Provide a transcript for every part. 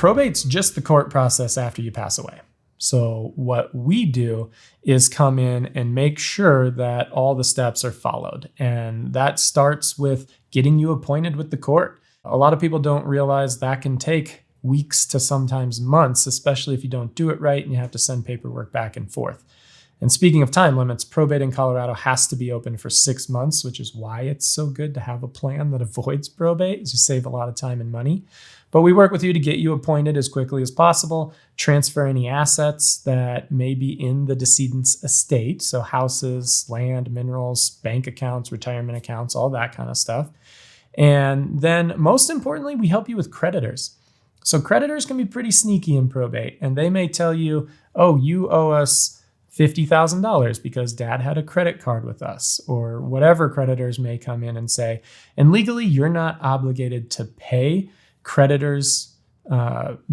probate's just the court process after you pass away. So what we do is come in and make sure that all the steps are followed. And that starts with getting you appointed with the court. A lot of people don't realize that can take weeks to sometimes months, especially if you don't do it right and you have to send paperwork back and forth. And speaking of time limits, probate in Colorado has to be open for 6 months, which is why it's so good to have a plan that avoids probate. You save a lot of time and money. But we work with you to get you appointed as quickly as possible, transfer any assets that may be in the decedent's estate, so houses, land, minerals, bank accounts, retirement accounts, all that kind of stuff. And then most importantly, we help you with creditors. So creditors can be pretty sneaky in probate, and they may tell you, oh, you owe us $50,000 because dad had a credit card with us, or whatever creditors may come in and say. And legally, you're not obligated to pay creditors'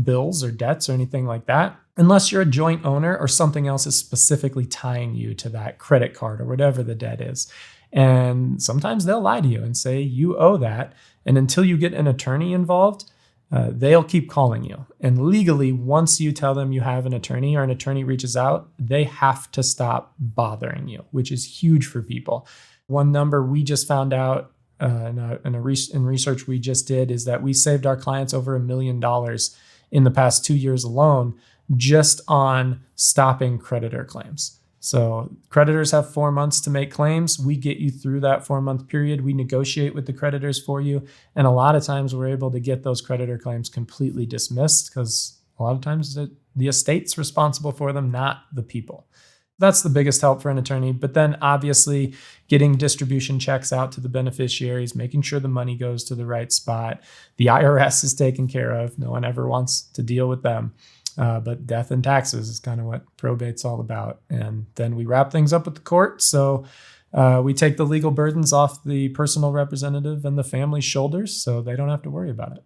bills or debts or anything like that, unless you're a joint owner or something else is specifically tying you to that credit card or whatever the debt is. And sometimes they'll lie to you and say you owe that. And until you get an attorney involved, they'll keep calling you. And legally, once you tell them you have an attorney or an attorney reaches out, they have to stop bothering you, which is huge for people. One number we just found out in research we just did is that we saved our clients over $1 million in the past 2 years alone just on stopping creditor claims. So creditors have 4 months to make claims. We get you through that 4-month period. We negotiate with the creditors for you. And a lot of times we're able to get those creditor claims completely dismissed because a lot of times the estate's responsible for them, not the people. That's the biggest help for an attorney. But then obviously getting distribution checks out to the beneficiaries, making sure the money goes to the right spot. The IRS is taken care of. No one ever wants to deal with them. But death and taxes is kind of what probate's all about. And then we wrap things up with the court. So we take the legal burdens off the personal representative and the family's shoulders so they don't have to worry about it.